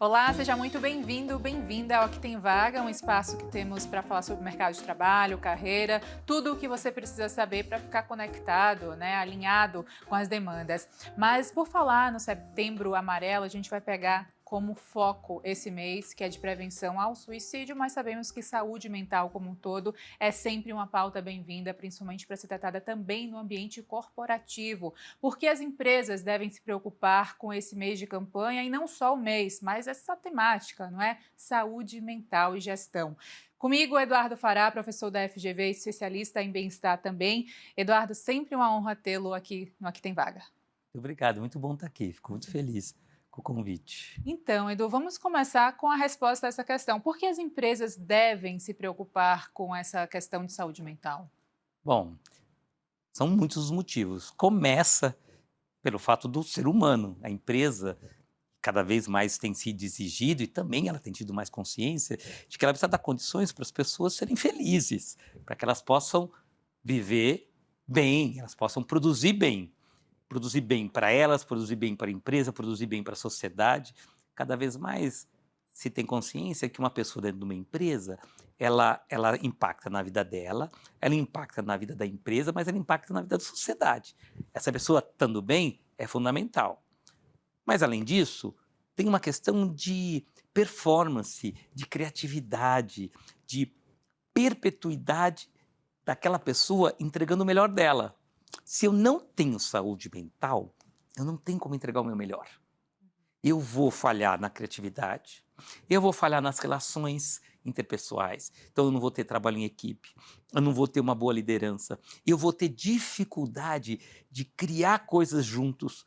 Olá, seja muito bem-vindo, bem-vinda ao Aqui Tem Vaga, um espaço que temos para falar sobre o mercado de trabalho, carreira, tudo o que você precisa saber para ficar conectado, né, alinhado com as demandas. Mas por falar no Setembro Amarelo, a gente vai pegar como foco esse mês, que é de prevenção ao suicídio, mas sabemos que saúde mental como um todo é sempre uma pauta bem-vinda, principalmente para ser tratada também no ambiente corporativo, porque as empresas devem se preocupar com esse mês de campanha e não só o mês, mas essa temática, não é? Saúde mental e gestão. Comigo, Eduardo Fará, professor da FGV, especialista em bem-estar também. Eduardo, sempre uma honra tê-lo aqui no Aqui Tem Vaga. Muito obrigado, muito bom estar aqui, fico muito feliz com o convite. Então, Edu, vamos começar com a resposta a essa questão. Por que as empresas devem se preocupar com essa questão de saúde mental? Bom, são muitos os motivos. Começa pelo fato do ser humano, a empresa cada vez mais tem sido exigido e também ela tem tido mais consciência de que ela precisa dar condições para as pessoas serem felizes, para que elas possam viver bem, elas possam produzir bem para elas, produzir bem para a empresa, produzir bem para a sociedade. Cada vez mais se tem consciência que uma pessoa dentro de uma empresa, ela impacta na vida dela, ela impacta na vida da empresa, mas ela impacta na vida da sociedade. Essa pessoa estando bem é fundamental. Mas, além disso, tem uma questão de performance, de criatividade, de perpetuidade daquela pessoa entregando o melhor dela. Se eu não tenho saúde mental, eu não tenho como entregar o meu melhor. Eu vou falhar na criatividade, eu vou falhar nas relações interpessoais, então eu não vou ter trabalho em equipe, eu não vou ter uma boa liderança, eu vou ter dificuldade de criar coisas juntos,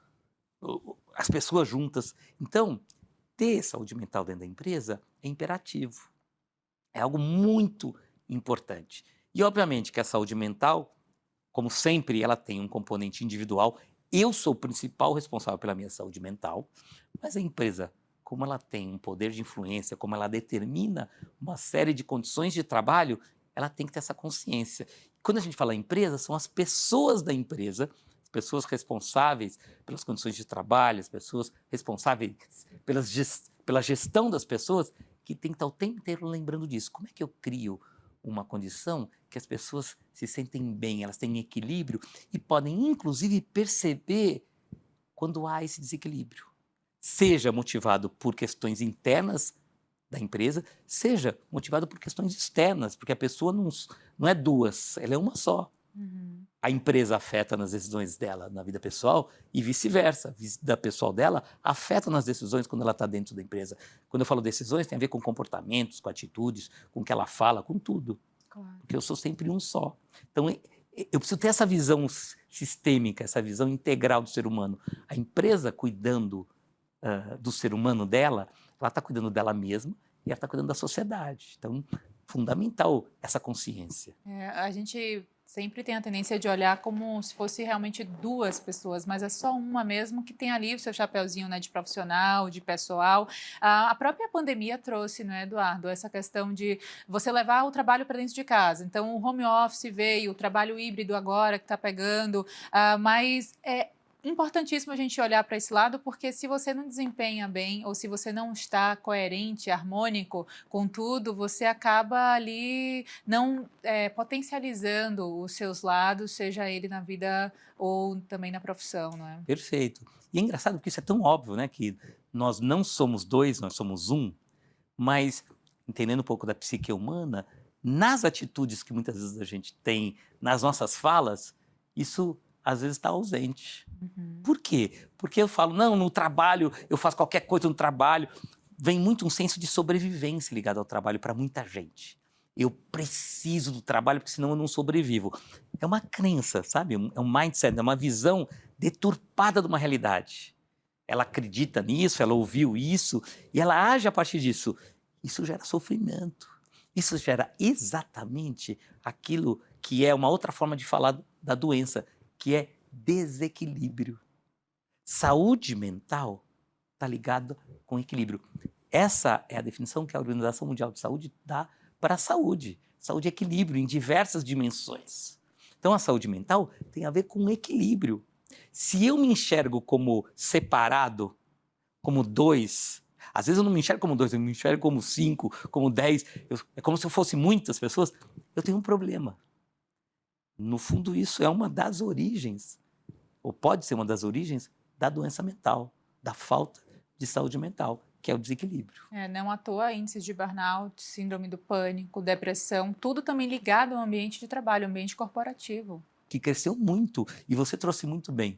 as pessoas juntas. Então, ter saúde mental dentro da empresa é imperativo, é algo muito importante. E, obviamente, que a saúde mental, como sempre, ela tem um componente individual. Eu sou o principal responsável pela minha saúde mental, mas a empresa, como ela tem um poder de influência, como ela determina uma série de condições de trabalho, ela tem que ter essa consciência. Quando a gente fala empresa, são as pessoas da empresa, as pessoas responsáveis pelas condições de trabalho, as pessoas responsáveis pela gestão das pessoas, que tem que estar o tempo inteiro lembrando disso. Como é que eu crio uma condição que as pessoas se sentem bem, elas têm equilíbrio e podem, inclusive, perceber quando há esse desequilíbrio. Seja motivado por questões internas da empresa, seja motivado por questões externas, porque a pessoa não é duas, ela é uma só. Uhum. A empresa afeta nas decisões dela na vida pessoal e vice-versa. A vida pessoal dela afeta nas decisões quando ela está dentro da empresa. Quando eu falo decisões, tem a ver com comportamentos, com atitudes, com o que ela fala, com tudo. Claro. Porque eu sou sempre um só. Então, eu preciso ter essa visão sistêmica, essa visão integral do ser humano. A empresa cuidando do ser humano dela, ela está cuidando dela mesma e ela está cuidando da sociedade. Então, fundamental essa consciência. A gente sempre tem a tendência de olhar como se fosse realmente duas pessoas, mas é só uma mesmo que tem ali o seu chapeuzinho, né, de profissional, de pessoal. A própria pandemia trouxe, né, Eduardo, essa questão de você levar o trabalho para dentro de casa. Então, o home office veio, o trabalho híbrido agora que está pegando, mas é importantíssimo a gente olhar para esse lado, porque se você não desempenha bem ou se você não está coerente, harmônico com tudo, você acaba ali não potencializando os seus lados, seja ele na vida ou também na profissão, não é? Perfeito. E é engraçado porque isso é tão óbvio, né, que nós não somos dois, nós somos um, mas entendendo um pouco da psique humana, nas atitudes que muitas vezes a gente tem, nas nossas falas, isso às vezes está ausente. Uhum. Por quê? Porque eu falo, não, no trabalho, eu faço qualquer coisa no trabalho. Vem muito um senso de sobrevivência ligado ao trabalho para muita gente. Eu preciso do trabalho, porque senão eu não sobrevivo. É uma crença, sabe? É um mindset, é uma visão deturpada de uma realidade. Ela acredita nisso, ela ouviu isso e ela age a partir disso. Isso gera sofrimento. Isso gera exatamente aquilo que é uma outra forma de falar da doença, que é desequilíbrio. Saúde mental está ligado com equilíbrio. Essa é a definição que a Organização Mundial de Saúde dá para a saúde. Saúde é equilíbrio em diversas dimensões. Então, a saúde mental tem a ver com equilíbrio. Se eu me enxergo como separado, como dois, Às vezes eu não me enxergo como 2, eu me enxergo como 5, como 10. É como se eu fosse muitas pessoas. Eu tenho um problema. No fundo, isso é uma das origens, ou pode ser uma das origens, da doença mental, da falta de saúde mental, que é o desequilíbrio. Não à toa, índices de burnout, síndrome do pânico, depressão, tudo também ligado ao ambiente de trabalho, ambiente corporativo. Que cresceu muito, e você trouxe muito bem.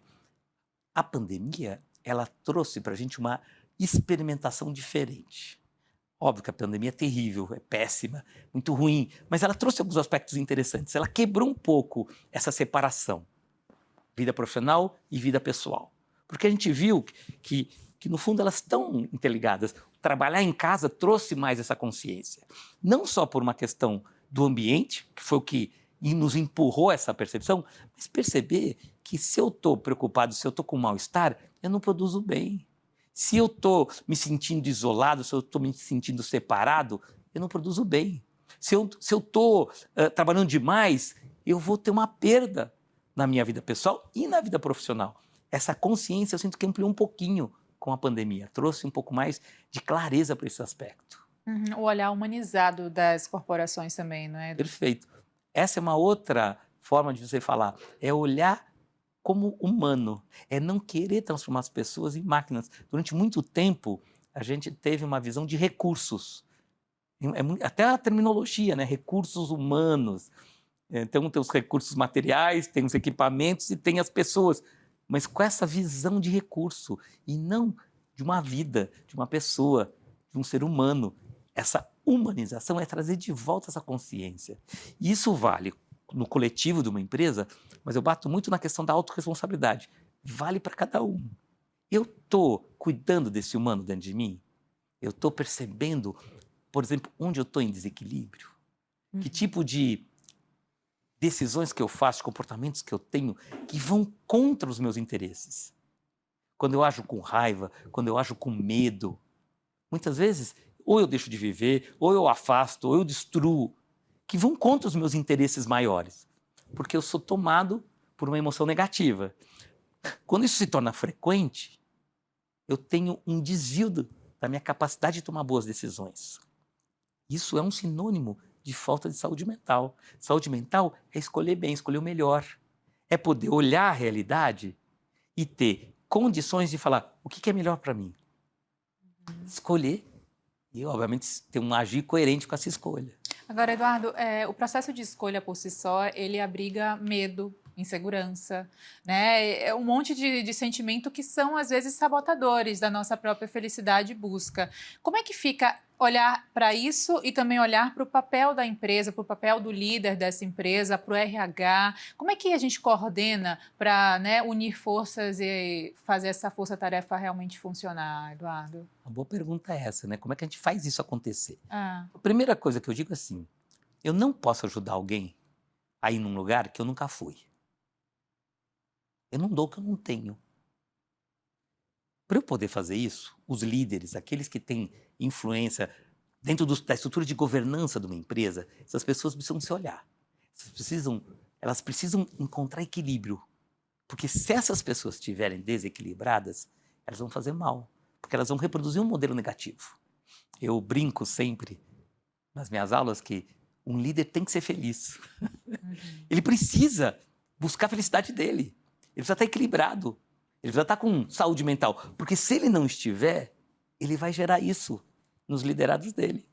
A pandemia, ela trouxe para a gente uma experimentação diferente. Óbvio que a pandemia é terrível, é péssima, muito ruim, mas ela trouxe alguns aspectos interessantes. Ela quebrou um pouco essa separação, vida profissional e vida pessoal. Porque a gente viu que no fundo, elas estão interligadas. Trabalhar em casa trouxe mais essa consciência. Não só por uma questão do ambiente, que foi o que nos empurrou essa percepção, mas perceber que se eu estou preocupado, se eu estou com mal-estar, eu não produzo bem. Se eu estou me sentindo isolado, se eu estou me sentindo separado, eu não produzo bem. Se eu estou trabalhando demais, eu vou ter uma perda na minha vida pessoal e na vida profissional. Essa consciência eu sinto que ampliou um pouquinho com a pandemia, trouxe um pouco mais de clareza para esse aspecto. O olhar humanizado das corporações também, não é? Perfeito. Essa é uma outra forma de você falar, é olhar como humano, é não querer transformar as pessoas em máquinas. Durante muito tempo, a gente teve uma visão de recursos. Até a terminologia, né? Recursos humanos. Então, tem os recursos materiais, tem os equipamentos e tem as pessoas. Mas com essa visão de recurso e não de uma vida, de uma pessoa, de um ser humano. Essa humanização é trazer de volta essa consciência. E isso vale no coletivo de uma empresa, mas eu bato muito na questão da autorresponsabilidade. Vale para cada um. Eu estou cuidando desse humano dentro de mim? Eu estou percebendo, por exemplo, onde eu estou em desequilíbrio? Que tipo de decisões que eu faço, comportamentos que eu tenho que vão contra os meus interesses. Quando eu ajo com raiva, quando eu ajo com medo, muitas vezes ou eu deixo de viver, ou eu afasto, ou eu destruo, que vão contra os meus interesses maiores, porque eu sou tomado por uma emoção negativa. Quando isso se torna frequente, eu tenho um desvio da minha capacidade de tomar boas decisões. Isso é um sinônimo de falta de saúde mental. Saúde mental é escolher bem, escolher o melhor. É poder olhar a realidade e ter condições de falar o que é melhor para mim. Escolher e, obviamente, ter um agir coerente com essa escolha. Agora, Eduardo, o processo de escolha por si só, ele abriga medo, insegurança, né? É um monte de sentimento que são, às vezes, sabotadores da nossa própria felicidade e busca. Como é que fica olhar para isso e também olhar para o papel da empresa, para o papel do líder dessa empresa, para o RH? Como é que a gente coordena para, né, unir forças e fazer essa força-tarefa realmente funcionar, Eduardo? A boa pergunta é essa, né? Como é que a gente faz isso acontecer? Ah. A primeira coisa que eu digo é assim, eu não posso ajudar alguém a ir num lugar que eu nunca fui. Eu não dou o que eu não tenho. Para eu poder fazer isso, os líderes, aqueles que têm influência dentro da estrutura de governança de uma empresa, essas pessoas precisam se olhar. Elas precisam encontrar equilíbrio. Porque se essas pessoas estiverem desequilibradas, elas vão fazer mal. Porque elas vão reproduzir um modelo negativo. Eu brinco sempre nas minhas aulas que um líder tem que ser feliz. Ele precisa buscar a felicidade dele. Ele precisa estar equilibrado. Ele precisa estar com saúde mental. Porque se ele não estiver, ele vai gerar isso nos liderados dele.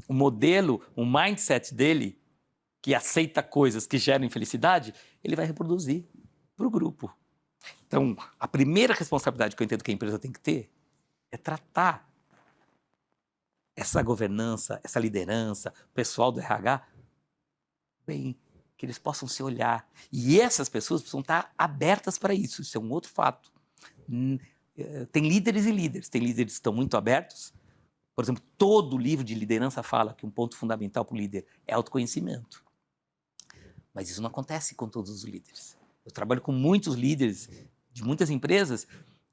O modelo, o mindset dele, que aceita coisas que geram infelicidade, ele vai reproduzir para o grupo. Então, a primeira responsabilidade que eu entendo que a empresa tem que ter é tratar essa governança, essa liderança, o pessoal do RH, bem, que eles possam se olhar. E essas pessoas precisam estar abertas para isso. Isso é um outro fato. Tem líderes e líderes. Tem líderes que estão muito abertos. Por exemplo, todo livro de liderança fala que um ponto fundamental para o líder é autoconhecimento. Mas isso não acontece com todos os líderes. Eu trabalho com muitos líderes de muitas empresas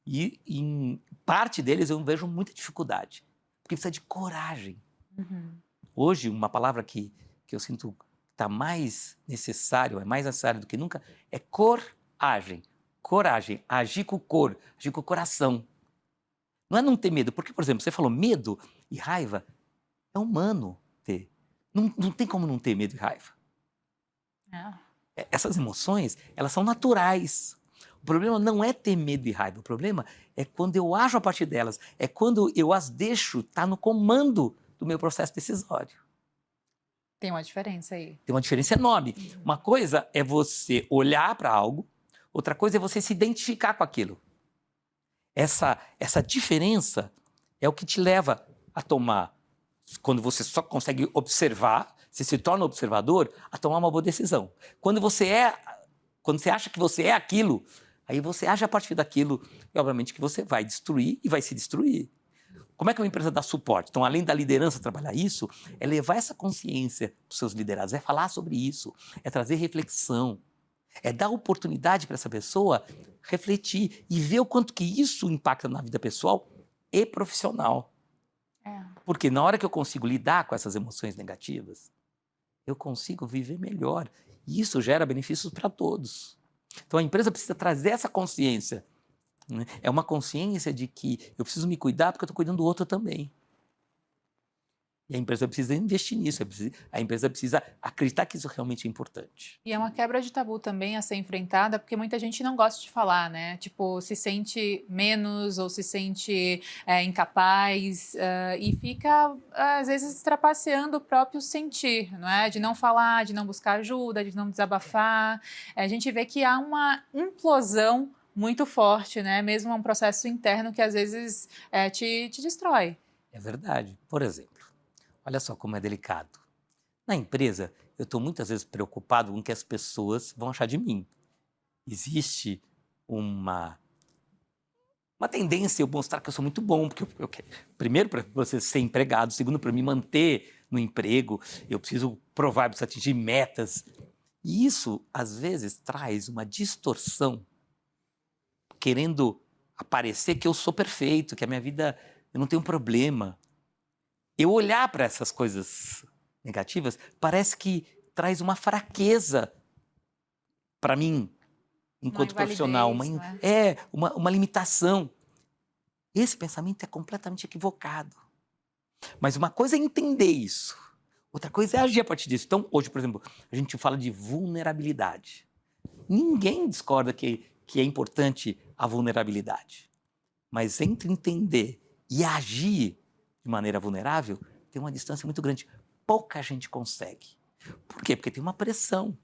e em parte deles eu vejo muita dificuldade. Porque precisa de coragem. Hoje, uma palavra que eu sinto está mais necessário, é mais necessário do que nunca, é coragem. Coragem, agir com o corpo, agir com o coração. Não é não ter medo, porque, por exemplo, você falou medo e raiva, é humano ter. Não tem como não ter medo e raiva. Essas emoções, elas são naturais. O problema não é ter medo e raiva, o problema é quando eu ajo a partir delas, é quando eu as deixo estar no comando do meu processo decisório. Tem uma diferença aí. Tem uma diferença enorme. Uma coisa é você olhar para algo, outra coisa é você se identificar com aquilo. Essa diferença é o que te leva a tomar, quando você só consegue observar, você se torna observador, a tomar uma boa decisão. Quando você acha que você é aquilo, aí você age a partir daquilo, e obviamente que você vai destruir e vai se destruir. Como é que uma empresa dá suporte? Então, além da liderança trabalhar isso, é levar essa consciência para os seus liderados, é falar sobre isso, é trazer reflexão, é dar oportunidade para essa pessoa refletir e ver o quanto que isso impacta na vida pessoal e profissional. Porque na hora que eu consigo lidar com essas emoções negativas, eu consigo viver melhor. E isso gera benefícios para todos. Então a empresa precisa trazer essa consciência. Né? É uma consciência de que eu preciso me cuidar porque eu estou cuidando do outro também. E a empresa precisa investir nisso, a empresa precisa acreditar que isso realmente é importante. E é uma quebra de tabu também a ser enfrentada, porque muita gente não gosta de falar, né? Tipo, se sente menos ou se sente incapaz e fica, às vezes, trapaceando o próprio sentir, não é? De não falar, de não buscar ajuda, de não desabafar. A gente vê que há uma implosão muito forte, né? Mesmo um processo interno que, às vezes, te destrói. É verdade. Por exemplo, olha só como é delicado. Na empresa, eu estou muitas vezes preocupado com o que as pessoas vão achar de mim. Existe uma tendência eu mostrar que eu sou muito bom, porque primeiro, para você ser empregado, segundo, para me manter no emprego, eu preciso provar, preciso atingir metas. E isso, às vezes, traz uma distorção, querendo aparecer que eu sou perfeito, que a minha vida, eu não tenho problema. Eu olhar para essas coisas negativas parece que traz uma fraqueza para mim, enquanto profissional. Uma limitação. Esse pensamento é completamente equivocado. Mas uma coisa é entender isso, outra coisa é agir a partir disso. Então, hoje, por exemplo, a gente fala de vulnerabilidade. Ninguém discorda que é importante a vulnerabilidade. Mas entre entender e agir de maneira vulnerável, tem uma distância muito grande. Pouca gente consegue. Por quê? Porque tem uma pressão.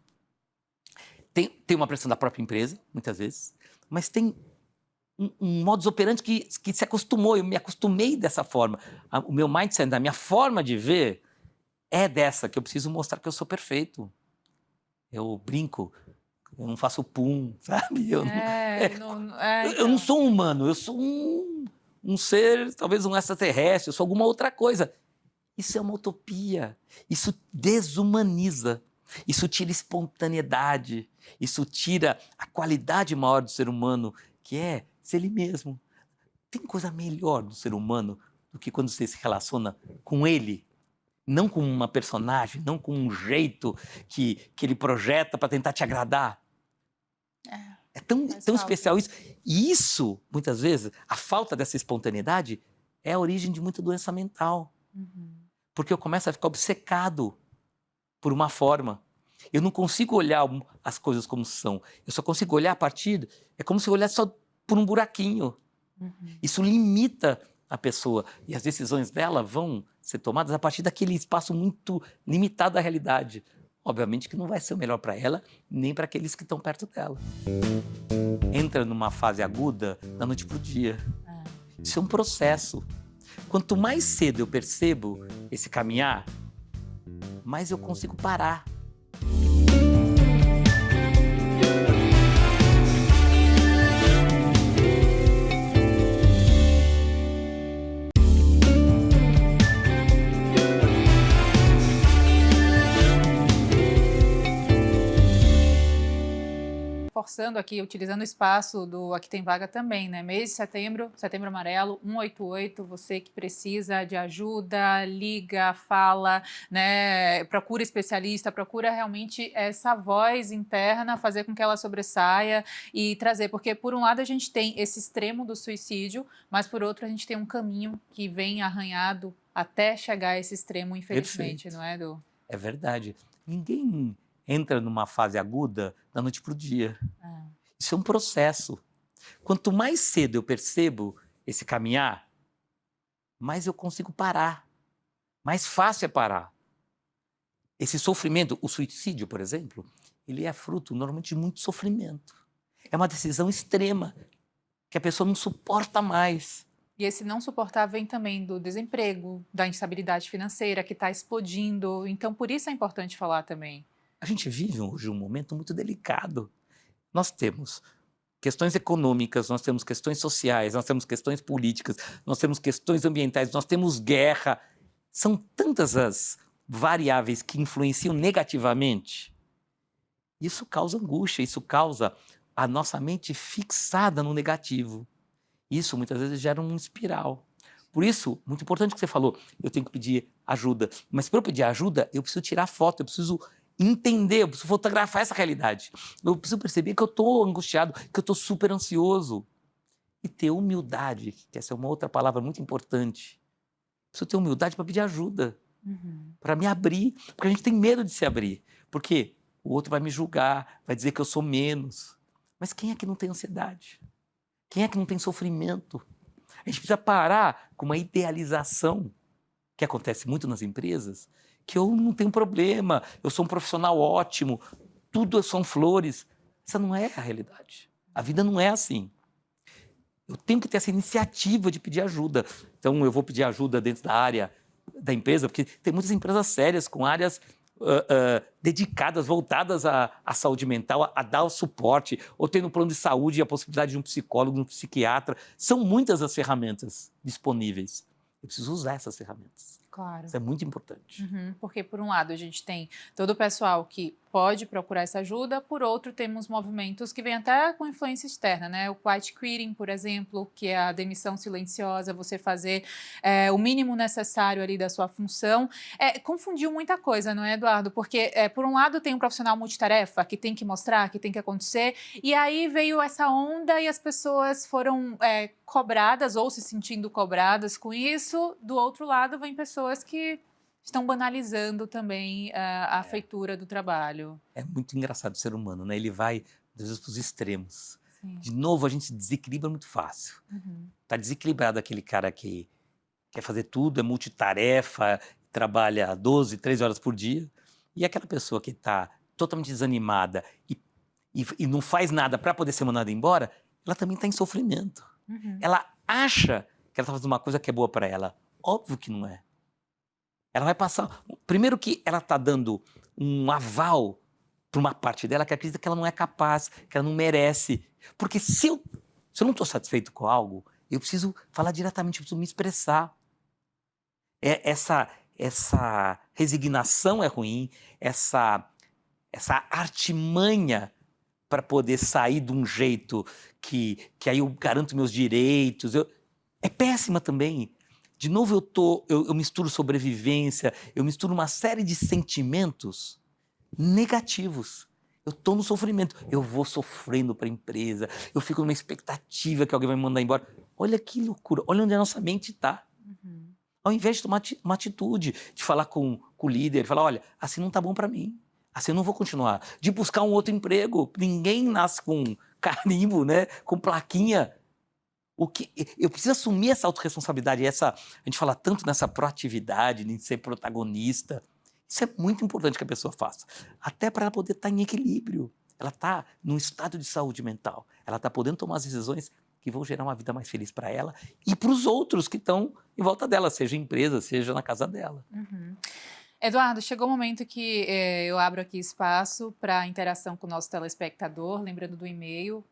Tem uma pressão da própria empresa, muitas vezes, mas tem um modus operandi que se acostumou, eu me acostumei dessa forma. O meu mindset, a minha forma de ver é dessa, que eu preciso mostrar que eu sou perfeito. Eu brinco, eu não faço pum, sabe? Eu não sou um humano, eu sou um ser, talvez um extraterrestre, eu sou alguma outra coisa. Isso é uma utopia, isso desumaniza, isso tira espontaneidade, isso tira a qualidade maior do ser humano, que é ser ele mesmo. Tem coisa melhor do ser humano do que quando você se relaciona com ele, não com uma personagem, não com um jeito que ele projeta para tentar te agradar. É tão especial isso. E isso, muitas vezes, a falta dessa espontaneidade é a origem de muita doença mental. Porque eu começo a ficar obcecado por uma forma. Eu não consigo olhar as coisas como são. Eu só consigo olhar a partir... É como se eu olhasse só por um buraquinho. Isso limita a pessoa. E as decisões dela vão ser tomadas a partir daquele espaço muito limitado da realidade. Obviamente que não vai ser o melhor para ela, nem para aqueles que estão perto dela. Entra numa fase aguda da noite para o dia. Isso é um processo. Quanto mais cedo eu percebo esse caminhar, mais eu consigo parar. reforçando aqui, utilizando o espaço do Aqui Tem Vaga também, né? Mês de setembro, Setembro Amarelo, 188, você que precisa de ajuda, liga, fala, né? Procura especialista, procura realmente essa voz interna, fazer com que ela sobressaia e trazer, porque por um lado a gente tem esse extremo do suicídio, mas por outro a gente tem um caminho que vem arranhado até chegar a esse extremo, infelizmente, Perfeito. não é, Edu? É verdade. Ninguém entra numa fase aguda da noite para o dia. É. Isso é um processo. Quanto mais cedo eu percebo esse caminhar, mais eu consigo parar. Mais fácil é parar. Esse sofrimento, o suicídio, por exemplo, ele é fruto normalmente de muito sofrimento. É uma decisão extrema, que a pessoa não suporta mais. E esse não suportar vem também do desemprego, da instabilidade financeira que está explodindo. Então, por isso é importante falar também. A gente vive hoje um momento muito delicado. Nós temos questões econômicas, nós temos questões sociais, nós temos questões políticas, nós temos questões ambientais, nós temos guerra. São tantas as variáveis que influenciam negativamente. Isso causa angústia, isso causa a nossa mente fixada no negativo. Isso muitas vezes gera uma espiral. Por isso, muito importante o que você falou, eu tenho que pedir ajuda. Mas para eu pedir ajuda, eu preciso tirar foto, eu preciso entender, eu preciso fotografar essa realidade. Eu preciso perceber que eu estou angustiado, que eu estou super ansioso. E ter humildade, que essa é uma outra palavra muito importante. Preciso ter humildade para pedir ajuda, para me abrir, porque a gente tem medo de se abrir. Porque o outro vai me julgar, vai dizer que eu sou menos. Mas quem é que não tem ansiedade? Quem é que não tem sofrimento? A gente precisa parar com uma idealização, que acontece muito nas empresas, que eu não tenho problema, eu sou um profissional ótimo, tudo são flores. Essa não é a realidade. A vida não é assim. Eu tenho que ter essa iniciativa de pedir ajuda. Então, eu vou pedir ajuda dentro da área da empresa, porque tem muitas empresas sérias com áreas dedicadas, voltadas à saúde mental, a dar o suporte, ou tem no plano de saúde a possibilidade de um psicólogo, de um psiquiatra. São muitas as ferramentas disponíveis. Eu preciso usar essas ferramentas. Claro. Isso é muito importante. Porque, por um lado, a gente tem todo o pessoal que pode procurar essa ajuda, por outro, temos movimentos que vêm até com influência externa, né? O quiet quitting, por exemplo, que é a demissão silenciosa, você fazer o mínimo necessário ali da sua função. Confundiu muita coisa, não é, Eduardo? Porque, por um lado, tem um profissional multitarefa que tem que mostrar, que tem que acontecer, e aí veio essa onda e as pessoas foram cobradas ou se sentindo cobradas com isso. Do outro lado, vem pessoas que estão banalizando também a feitura do trabalho. É muito engraçado o ser humano, né? Ele vai, às vezes, para os extremos. Sim. De novo, a gente se desequilibra muito fácil. Está desequilibrado aquele cara que quer fazer tudo, é multitarefa, trabalha 12, 13 horas por dia. E aquela pessoa que está totalmente desanimada e não faz nada para poder ser mandada embora, ela também está em sofrimento. Ela acha que ela está fazendo uma coisa que é boa para ela. Óbvio que não é. Ela vai passar... Primeiro que ela está dando um aval para uma parte dela que acredita que ela não é capaz, que ela não merece. Porque se eu não estou satisfeito com algo, eu preciso falar diretamente, eu preciso me expressar. Essa resignação é ruim, essa artimanha para poder sair de um jeito que aí eu garanto meus direitos, é péssima também. De novo, eu misturo sobrevivência, eu misturo uma série de sentimentos negativos. Eu estou no sofrimento, eu vou sofrendo para a empresa, eu fico numa expectativa que alguém vai me mandar embora. Olha que loucura, olha onde a nossa mente está. Ao invés de tomar uma atitude, de falar com o líder, falar, olha, assim não está bom para mim, assim eu não vou continuar. De buscar um outro emprego, ninguém nasce com carimbo, né? Com plaquinha. Eu preciso assumir essa autorresponsabilidade, a gente fala tanto nessa proatividade, em ser protagonista. Isso é muito importante que a pessoa faça, até para ela poder estar em equilíbrio. Ela está num estado de saúde mental, ela está podendo tomar as decisões que vão gerar uma vida mais feliz para ela e para os outros que estão em volta dela, seja em empresa, seja na casa dela. Eduardo, chegou o momento que eu abro aqui espaço para interação com o nosso telespectador, lembrando do e-mail,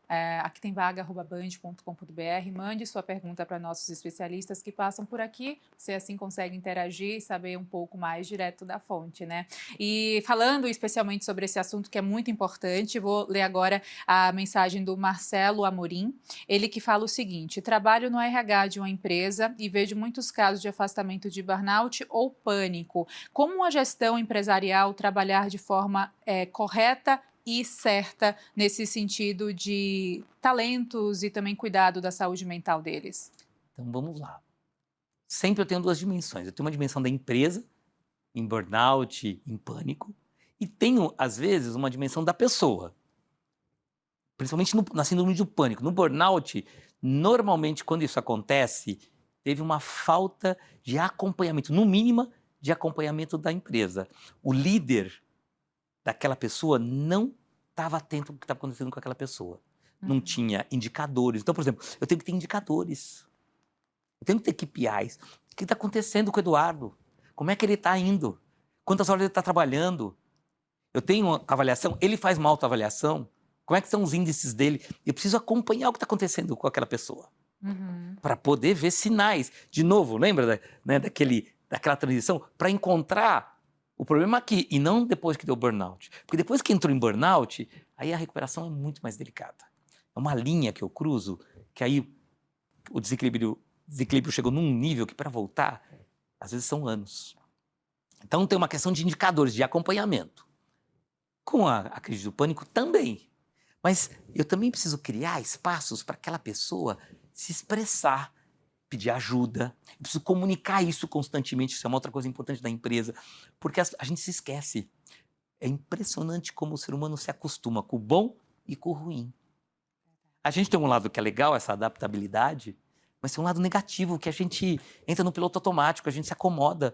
aqui tem vaga@band.com.br, mande sua pergunta para nossos especialistas que passam por aqui, você assim consegue interagir e saber um pouco mais direto da fonte, né? E falando especialmente sobre esse assunto que é muito importante, vou ler agora a mensagem do Marcelo Amorim, ele que fala o seguinte: trabalho no RH de uma empresa e vejo muitos casos de afastamento de burnout ou pânico. Como a gestão empresarial trabalhar de forma correta e certa nesse sentido de talentos e também cuidado da saúde mental deles? Então vamos lá. Sempre eu tenho duas dimensões. Eu tenho uma dimensão da empresa, em burnout, em pânico, e tenho, às vezes, uma dimensão da pessoa. Principalmente na síndrome do pânico. No burnout, normalmente, quando isso acontece, teve uma falta de acompanhamento, no mínimo, de acompanhamento da empresa. O líder daquela pessoa não estava atento ao que estava acontecendo com aquela pessoa. Não tinha indicadores. Então, por exemplo, eu tenho que ter indicadores. Eu tenho que ter KPIs. O que está acontecendo com o Eduardo? Como é que ele está indo? Quantas horas ele está trabalhando? Eu tenho uma avaliação, ele faz uma autoavaliação. Como é que são os índices dele? Eu preciso acompanhar o que está acontecendo com aquela pessoa. Para poder ver sinais. De novo, lembra daquela transição? Para encontrar o problema aqui e não depois que deu burnout. Porque depois que entrou em burnout, aí a recuperação é muito mais delicada. É uma linha que eu cruzo, que aí o desequilíbrio chegou num nível que para voltar, às vezes são anos. Então tem uma questão de indicadores, de acompanhamento. Com a crise do pânico também. Mas eu também preciso criar espaços para aquela pessoa se expressar, pedir ajuda. Eu preciso comunicar isso constantemente. Isso é uma outra coisa importante da empresa. Porque a gente se esquece. É impressionante como o ser humano se acostuma com o bom e com o ruim. A gente tem um lado que é legal, essa adaptabilidade, mas tem um lado negativo, que a gente entra no piloto automático, a gente se acomoda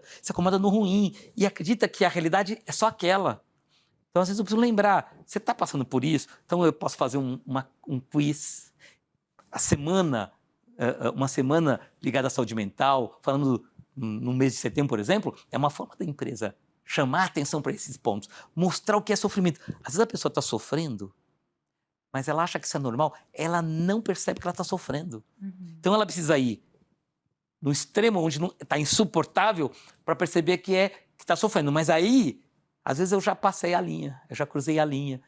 no ruim e acredita que a realidade é só aquela. Então, às vezes, eu preciso lembrar, você está passando por isso? Então, eu posso fazer um quiz, uma semana ligada à saúde mental, falando no mês de setembro, por exemplo, é uma forma da empresa chamar a atenção para esses pontos, mostrar o que é sofrimento. Às vezes a pessoa está sofrendo, mas ela acha que isso é normal, ela não percebe que ela está sofrendo. Então, ela precisa ir no extremo onde está insuportável para perceber que está sofrendo. Mas aí, às vezes eu já passei a linha, eu já cruzei a linha.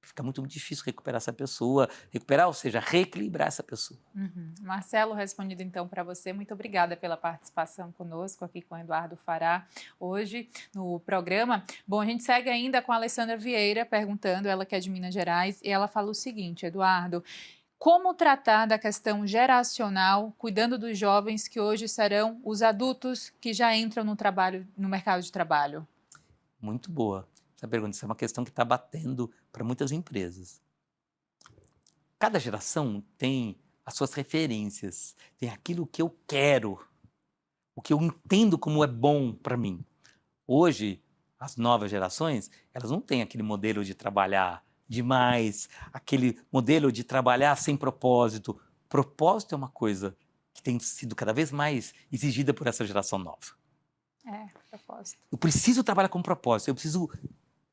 Fica muito difícil recuperar essa pessoa, ou seja, reequilibrar essa pessoa. Marcelo, respondido então para você, muito obrigada pela participação conosco aqui com o Eduardo Fará hoje no programa. Bom, a gente segue ainda com a Alessandra Vieira perguntando, ela que é de Minas Gerais, e ela fala o seguinte: Eduardo, como tratar da questão geracional, cuidando dos jovens que hoje serão os adultos que já entram no mercado de trabalho? Muito boa essa pergunta. Isso é uma questão que está batendo para muitas empresas. Cada geração tem as suas referências, tem aquilo que eu quero, o que eu entendo como é bom para mim. Hoje, as novas gerações, elas não têm aquele modelo de trabalhar demais, aquele modelo de trabalhar sem propósito. Propósito é uma coisa que tem sido cada vez mais exigida por essa geração nova. Propósito. Eu preciso trabalhar com propósito, eu preciso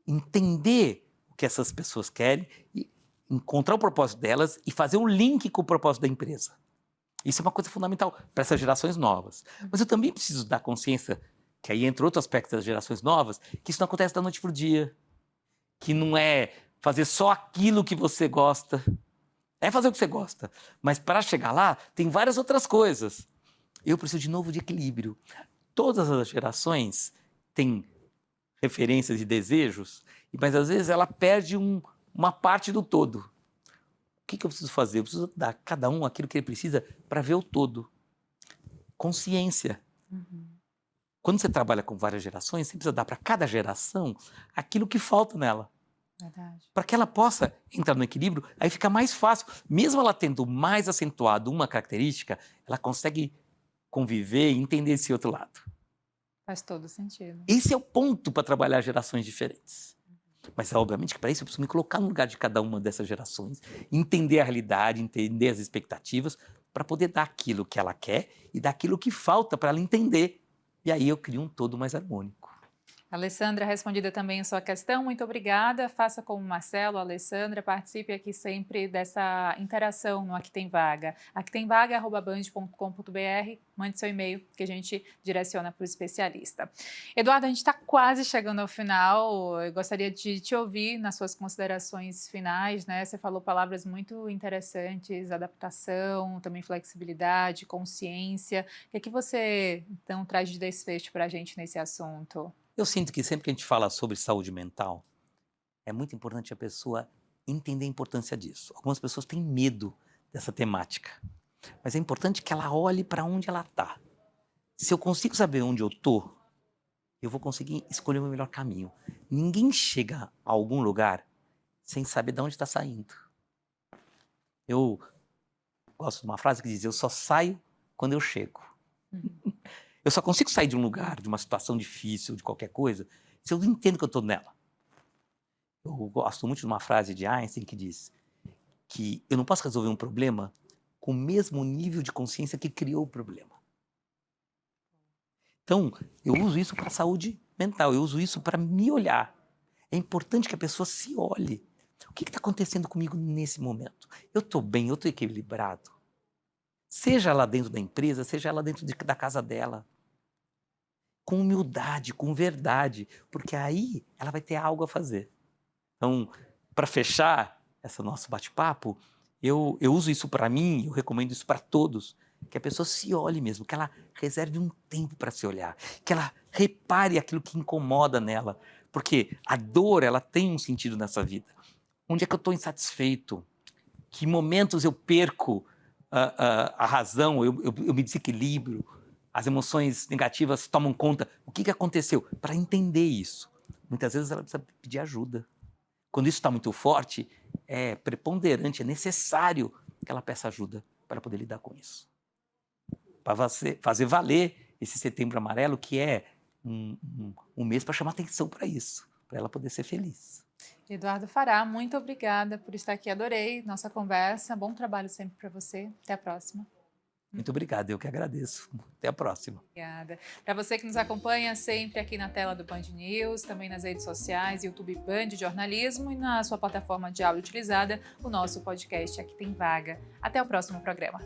entender o que essas pessoas querem, e encontrar o propósito delas e fazer um link com o propósito da empresa. Isso é uma coisa fundamental para essas gerações novas. Mas eu também preciso dar consciência, que aí entra outro aspecto das gerações novas, que isso não acontece da noite para o dia, que não é fazer só aquilo que você gosta, é fazer o que você gosta, mas para chegar lá tem várias outras coisas. Eu preciso de novo de equilíbrio. Todas as gerações têm referências e desejos, mas às vezes ela perde uma parte do todo. O que eu preciso fazer? Eu preciso dar a cada um aquilo que ele precisa para ver o todo. Consciência. Quando você trabalha com várias gerações, você precisa dar para cada geração aquilo que falta nela. Para que ela possa entrar no equilíbrio, aí fica mais fácil. Mesmo ela tendo mais acentuado uma característica, ela consegue conviver e entender esse outro lado. Faz todo sentido. Esse é o ponto para trabalhar gerações diferentes. Mas, obviamente, que para isso eu preciso me colocar no lugar de cada uma dessas gerações, entender a realidade, entender as expectativas, para poder dar aquilo que ela quer e dar aquilo que falta para ela entender. E aí eu crio um todo mais harmônico. Alessandra, respondida também a sua questão, muito obrigada. Faça como Marcelo, Alessandra, participe aqui sempre dessa interação no Aqui Tem Vaga. aqui-tem-vaga@band.com.br, mande seu e-mail que a gente direciona para o especialista. Eduardo, a gente está quase chegando ao final. Eu gostaria de te ouvir nas suas considerações finais, né? Você falou palavras muito interessantes, adaptação, também flexibilidade, consciência. O que é que você, então, traz de desfecho para a gente nesse assunto? Eu sinto que sempre que a gente fala sobre saúde mental, é muito importante a pessoa entender a importância disso. Algumas pessoas têm medo dessa temática, mas é importante que ela olhe para onde ela está. Se eu consigo saber onde eu estou, eu vou conseguir escolher o meu melhor caminho. Ninguém chega a algum lugar sem saber de onde está saindo. Eu gosto de uma frase que diz: eu só saio quando eu chego. Eu só consigo sair de um lugar, de uma situação difícil, de qualquer coisa, se eu entendo que eu estou nela. Eu gosto muito de uma frase de Einstein que diz que eu não posso resolver um problema com o mesmo nível de consciência que criou o problema. Então, eu uso isso para a saúde mental, eu uso isso para me olhar. É importante que a pessoa se olhe. O que está acontecendo comigo nesse momento? Eu estou bem, eu estou equilibrado? Seja lá dentro da empresa, seja lá dentro da casa dela. Com humildade, com verdade, porque aí ela vai ter algo a fazer. Então, para fechar esse nosso bate-papo, eu uso isso para mim, eu recomendo isso para todos, que a pessoa se olhe mesmo, que ela reserve um tempo para se olhar, que ela repare aquilo que incomoda nela, porque a dor, ela tem um sentido nessa vida. Onde é que eu estou insatisfeito? Que momentos eu perco a razão, eu me desequilibro, as emoções negativas tomam conta. O que aconteceu? Para entender isso, muitas vezes ela precisa pedir ajuda. Quando isso está muito forte, é preponderante, é necessário que ela peça ajuda para poder lidar com isso. Para fazer valer esse Setembro Amarelo, que é um mês para chamar atenção para isso, para ela poder ser feliz. Eduardo Fará, muito obrigada por estar aqui. Adorei nossa conversa. Bom trabalho sempre para você. Até a próxima. Muito obrigado, eu que agradeço. Até a próxima. Obrigada. Para você que nos acompanha sempre aqui na tela do Band News, também nas redes sociais, YouTube Band Jornalismo e na sua plataforma de áudio utilizada, o nosso podcast Aqui Tem Vaga. Até o próximo programa.